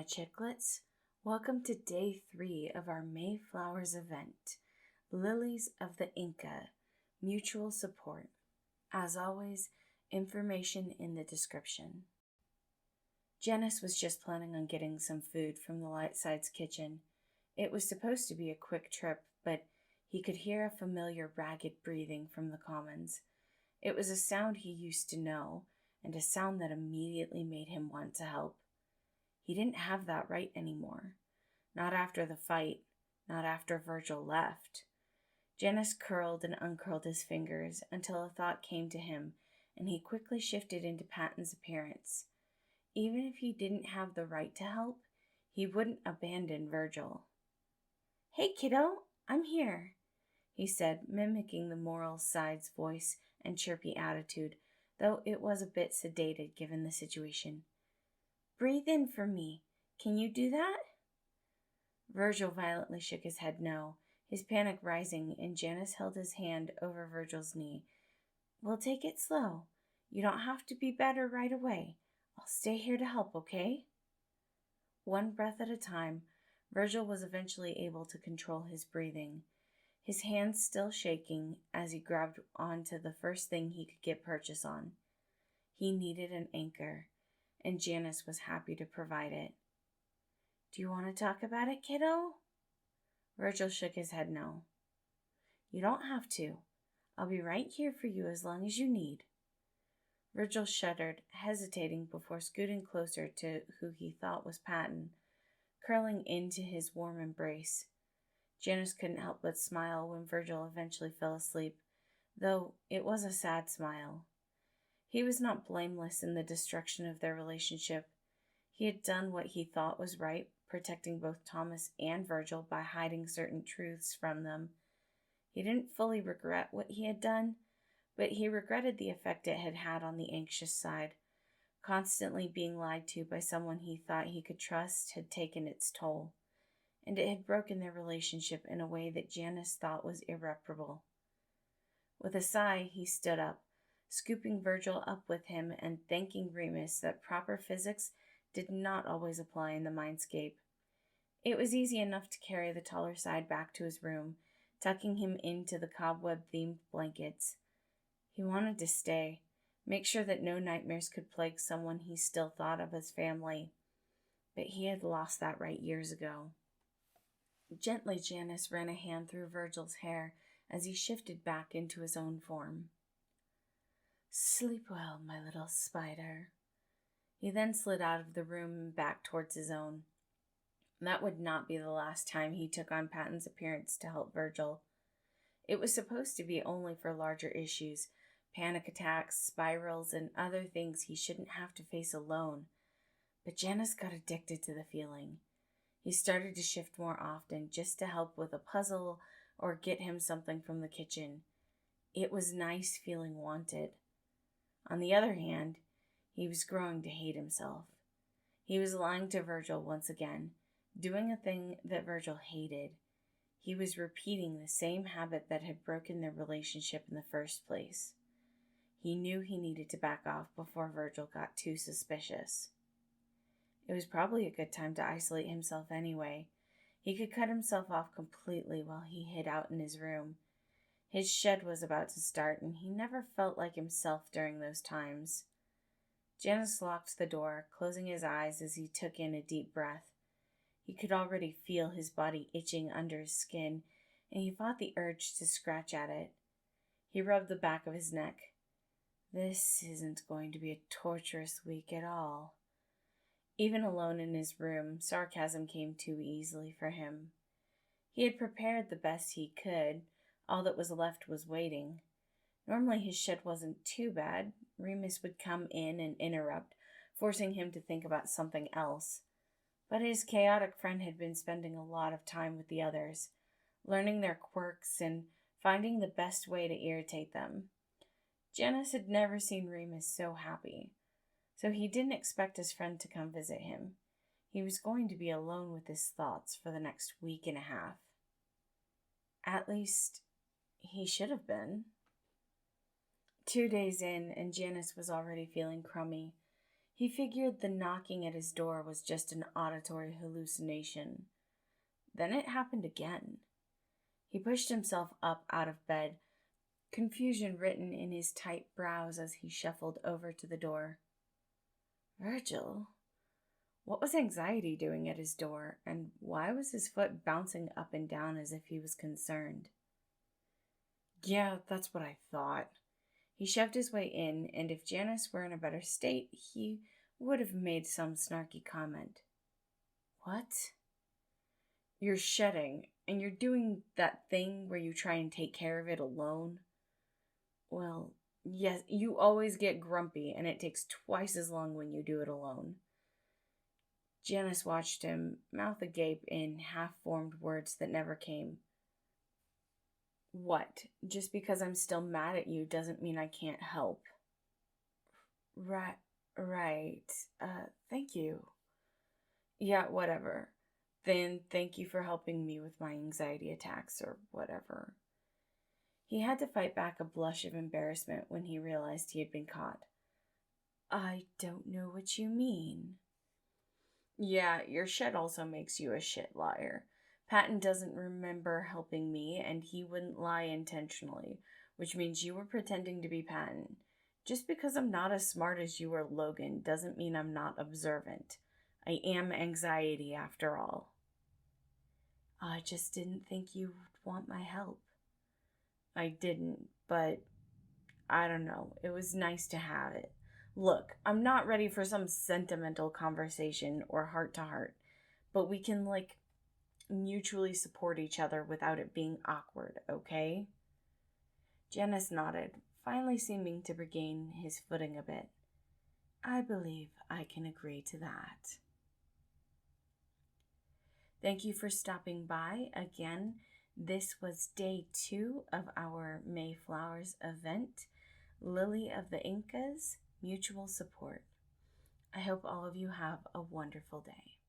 my chicklets. Welcome to day 3 of our Mayflowers event, Lilies of the Inca, Mutual Support. As always, information in the description. Janus was just planning on getting some food from the Lightside's kitchen. It was supposed to be a quick trip, but he could hear a familiar ragged breathing from the commons. It was a sound he used to know, and a sound that immediately made him want to help. He didn't have that right anymore. Not after the fight, not after Virgil left. Janus curled and uncurled his fingers until a thought came to him, and he quickly shifted into Patton's appearance. Even if he didn't have the right to help, he wouldn't abandon Virgil. "Hey, kiddo, I'm here," he said, mimicking the moral side's voice and chirpy attitude, though it was a bit sedated given the situation. "Breathe in for me. Can you do that?" Virgil violently shook his head no, his panic rising, and Janus held his hand over Virgil's knee. "We'll take it slow. You don't have to be better right away. I'll stay here to help, okay?" One breath at a time, Virgil was eventually able to control his breathing, his hands still shaking as he grabbed onto the first thing he could get purchase on. He needed an anchor, and Janus was happy to provide it. "Do you want to talk about it, kiddo?" Virgil shook his head no. "You don't have to. I'll be right here for you as long as you need." Virgil shuddered, hesitating before scooting closer to who he thought was Patton, curling into his warm embrace. Janus couldn't help but smile when Virgil eventually fell asleep, though it was a sad smile. He was not blameless in the destruction of their relationship. He had done what he thought was right, protecting both Thomas and Virgil by hiding certain truths from them. He didn't fully regret what he had done, but he regretted the effect it had had on the anxious side. Constantly being lied to by someone he thought he could trust had taken its toll, and it had broken their relationship in a way that Janus thought was irreparable. With a sigh, he stood up, scooping Virgil up with him and thanking Remus that proper physics did not always apply in the mindscape. It was easy enough to carry the taller side back to his room, tucking him into the cobweb-themed blankets. He wanted to stay, make sure that no nightmares could plague someone he still thought of as family, but he had lost that right years ago. Gently, Janus ran a hand through Virgil's hair as he shifted back into his own form. "Sleep well, my little spider." He then slid out of the room and back towards his own. That would not be the last time he took on Patton's appearance to help Virgil. It was supposed to be only for larger issues, panic attacks, spirals, and other things he shouldn't have to face alone. But Janus got addicted to the feeling. He started to shift more often just to help with a puzzle or get him something from the kitchen. It was nice feeling wanted. On the other hand, he was growing to hate himself. He was lying to Virgil once again, doing a thing that Virgil hated. He was repeating the same habit that had broken their relationship in the first place. He knew he needed to back off before Virgil got too suspicious. It was probably a good time to isolate himself anyway. He could cut himself off completely while he hid out in his room. His shed was about to start, and he never felt like himself during those times. Janus locked the door, closing his eyes as he took in a deep breath. He could already feel his body itching under his skin, and he fought the urge to scratch at it. He rubbed the back of his neck. This isn't going to be a torturous week at all. Even alone in his room, sarcasm came too easily for him. He had prepared the best he could. All that was left was waiting. Normally his shed wasn't too bad. Remus would come in and interrupt, forcing him to think about something else. But his chaotic friend had been spending a lot of time with the others, learning their quirks and finding the best way to irritate them. Janus had never seen Remus so happy, so he didn't expect his friend to come visit him. He was going to be alone with his thoughts for the next week and a half. At least, he should have been. 2 days in, and Janus was already feeling crummy. He figured the knocking at his door was just an auditory hallucination. Then it happened again. He pushed himself up out of bed, confusion written in his tight brows as he shuffled over to the door. Virgil? What was anxiety doing at his door, and why was his foot bouncing up and down as if he was concerned? Yeah, that's what I thought. He shoved his way in, and if Janus were in a better state, he would have made some snarky comment. What? You're shedding, and you're doing that thing where you try and take care of it alone? Well, yes, you always get grumpy, and it takes twice as long when you do it alone. Janus watched him, mouth agape in half-formed words that never came. What? Just because I'm still mad at you doesn't mean I can't help. Right. Thank you. Yeah, whatever. Then thank you for helping me with my anxiety attacks or whatever. He had to fight back a blush of embarrassment when he realized he had been caught. I don't know what you mean. Yeah, your shit also makes you a shit liar. Patton doesn't remember helping me, and he wouldn't lie intentionally, which means you were pretending to be Patton. Just because I'm not as smart as you or Logan doesn't mean I'm not observant. I am anxiety after all. I just didn't think you would want my help. I didn't, but I don't know. It was nice to have it. Look, I'm not ready for some sentimental conversation or heart-to-heart, but we can, mutually support each other without it being awkward, okay? Janus nodded, finally seeming to regain his footing a bit. I believe I can agree to that. Thank you for stopping by again. This was day 2 of our Mayflowers event, Lily of the Incas, Mutual Support. I hope all of you have a wonderful day.